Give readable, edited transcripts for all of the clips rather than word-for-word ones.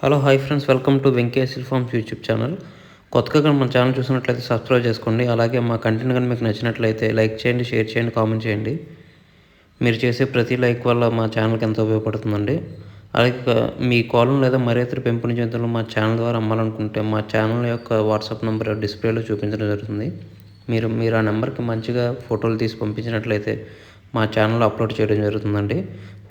Hello hi friends, welcome to Venkateswara forms YouTube channel. కొత్తగా కానీ మన ఛానల్ చూసినట్లయితే సబ్స్క్రైబ్ చేసుకోండి. అలాగే మా కంటెంట్ కానీ మీకు నచ్చినట్లయితే లైక్ చేయండి, షేర్ చేయండి, కామెంట్ చేయండి. మీరు చేసే ప్రతి లైక్ వల్ల మా ఛానల్కి ఎంతో ఉపయోగపడుతుందండి. అలాగే మీ కోళ్ళను లేదా మరే ఇతర పెంపుడు జంతువులు మా ఛానల్ ద్వారా అమ్మాలనుకుంటే మా ఛానల్ యొక్క వాట్సాప్ నెంబర్ డిస్ప్లేలో చూపించడం జరుగుతుంది. మీరు ఆ నెంబర్కి మంచిగా ఫోటోలు తీసి పంపించినట్లయితే మా ఛానల్లో అప్లోడ్ చేయడం జరుగుతుందండి.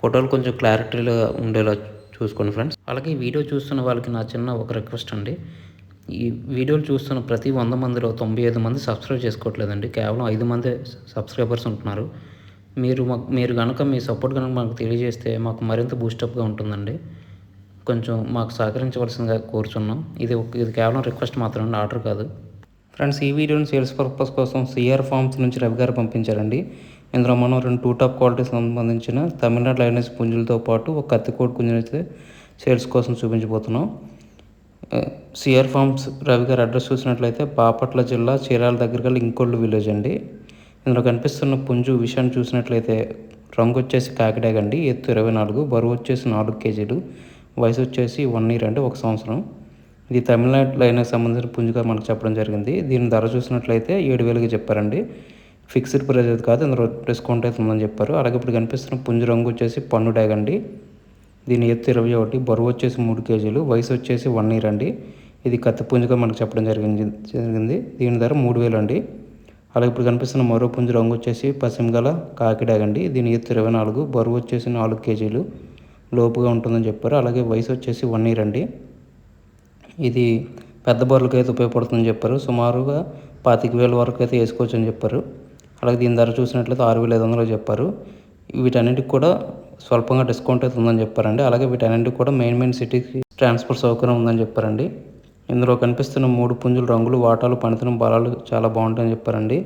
ఫోటోలు కొంచెం క్లారిటీగా ఉండేలా చూసుకోండి ఫ్రెండ్స్. అలాగే ఈ వీడియో చూస్తున్న వాళ్ళకి నా చిన్న ఒక రిక్వెస్ట్ అండి. ఈ వీడియోలు చూస్తున్న ప్రతి 100 మందిలో 95 మంది సబ్స్క్రైబ్ చేసుకోవట్లేదండి. కేవలం 5 మందే సబ్స్క్రైబర్స్ ఉంటున్నారు. మీరు కనుక మీ సపోర్ట్ కనుక మాకు తెలియజేస్తే మాకు మరింత బూస్టప్గా ఉంటుందండి. కొంచెం మాకు సహకరించవలసిందిగా కోరుచున్నాం. ఇది కేవలం రిక్వెస్ట్ మాత్రమే, ఆర్డర్ కాదు. ఫ్రెండ్స్, ఈ వీడియోని సేల్స్ పర్పస్ కోసం సిఆర్ ఫార్మ్స్ నుంచి రవి గారు పంపించారండి. ఇందులో మనం 2 టూ టాప్ క్వాలిటీకి సంబంధించిన తమిళనాడు లైనెస్ పుంజులతో పాటు ఒక కత్తికోడి పుంజునైతే సేల్స్ కోసం చూపించబోతున్నాం. సిఆర్ ఫార్మ్స్ రవి గారి అడ్రస్ చూసినట్లయితే బాపట్ల జిల్లా చీరాల దగ్గరగా ఇంకొల్లు విలేజ్ అండి. ఇందులో కనిపిస్తున్న పుంజు విషయాన్ని చూసినట్లయితే రంగు వచ్చేసి కాకిడాగ్ అండి. ఎత్తు 24, బరువు వచ్చేసి 4 కేజీలు, వయసు వచ్చేసి 1 ఇయర్ అంటే 1 సంవత్సరం. ఇది తమిళనాడు లైన్కి సంబంధించిన పుంజుగా మనకు చెప్పడం జరిగింది. దీని ధర చూసినట్లయితే 7,000కి చెప్పారండి. ఫిక్స్డ్ ప్రైస్ అయితే కాదు, ఇందులో డిస్కౌంట్ అయితే ఉందని చెప్పారు. అలాగే ఇప్పుడు కనిపిస్తున్న పుంజు రంగు వచ్చేసి పన్ను డాగ్ అండి. దీని ఎత్తు 21, బరువు వచ్చేసి 3 కేజీలు, వయసు వచ్చేసి 1 ఇయర్ అండి. ఇది కత్తి పుంజుగా మనకు చెప్పడం జరిగింది. దీని ధర 3,000 అండి. అలాగే ఇప్పుడు కనిపిస్తున్న మరో పుంజు రంగు వచ్చేసి పసిమిగల కాకిడాగ్ అండి. దీని ఎత్తు 24, బరువు వచ్చేసి 4 కేజీలు లోపుగా ఉంటుందని చెప్పారు. అలాగే వయసు వచ్చేసి 1 ఇయర్ అండి. ఇది పెద్ద బర్రెలకు అయితే ఉపయోగపడుతుందని చెప్పారు. సుమారుగా 25,000 వరకు అయితే వేసుకోవచ్చు అని చెప్పారు. అలాగే దీని ధర చూసినట్లయితే 6,500 చెప్పారు. వీటన్నిటికి కూడా స్వల్పంగా డిస్కౌంట్ అయితే ఉందని చెప్పారండి. అలాగే వీటన్నింటికి కూడా మెయిన్ సిటీకి ట్రాన్స్పోర్ట్ సౌకర్యం ఉందని చెప్పారండి. ఇందులో కనిపిస్తున్న 3 పుంజుల రంగులు, వాటాలు, పనితనం, బలాలు చాలా బాగుంటాయని చెప్పారండి.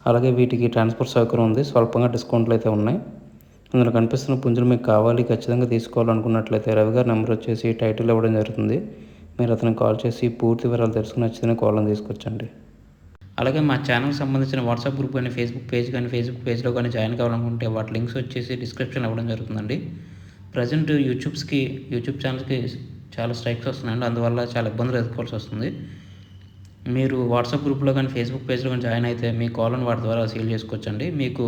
అలాగే వీటికి ట్రాన్స్పోర్ట్ సౌకర్యం ఉంది. స్వల్పంగా డిస్కౌంట్లు అయితే ఉన్నాయి. ఇందులో కనిపిస్తున్న పుంజులు మీకు కావాలి, ఖచ్చితంగా తీసుకోవాలనుకున్నట్లయితే రవి గారి నెంబర్ వచ్చేసి టైటిల్ ఇవ్వడం జరుగుతుంది. మీరు అతనికి కాల్ చేసి పూర్తి వివరాలు తెలుసుకుని నచ్చితేనే కాల్ని తీసుకొచ్చండి. అలాగే మా ఛానల్కి సంబంధించిన వాట్సాప్ గ్రూప్ కానీ ఫేస్బుక్ పేజ్లో కానీ జాయిన్ కావాలనుకుంటే వాటి లింక్స్ వచ్చేసి డిస్క్రిప్షన్లో ఇవ్వడం జరుగుతుందండి. ప్రజెంట్ యూట్యూబ్ ఛానల్స్కి చాలా స్ట్రైక్స్ వస్తున్నాయండి. అందువల్ల చాలా ఇబ్బందులు ఎదుర్కోవాల్సి వస్తుంది. మీరు వాట్సాప్ గ్రూప్లో కానీ ఫేస్బుక్ పేజ్లో కానీ జాయిన్ అయితే మీ కాల్ని వాటి ద్వారా సేల్ చేసుకోవచ్చండి. మీకు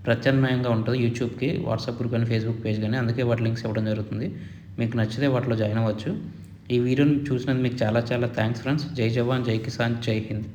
ప్రత్యామ్నాయంగా ఉంటుంది యూట్యూబ్కి వాట్సాప్ గ్రూప్ కానీ ఫేస్బుక్ పేజ్ కానీ. అందుకే వాటి లింక్స్ ఇవ్వడం జరుగుతుంది. మీకు నచ్చితే వాటిలో జాయిన్ అవ్వచ్చు. ఈ వీడియోని చూసినందుకు మీకు చాలా థ్యాంక్స్ ఫ్రెండ్స్. జై జవాన్, జై కిసాన్, జై హింద్.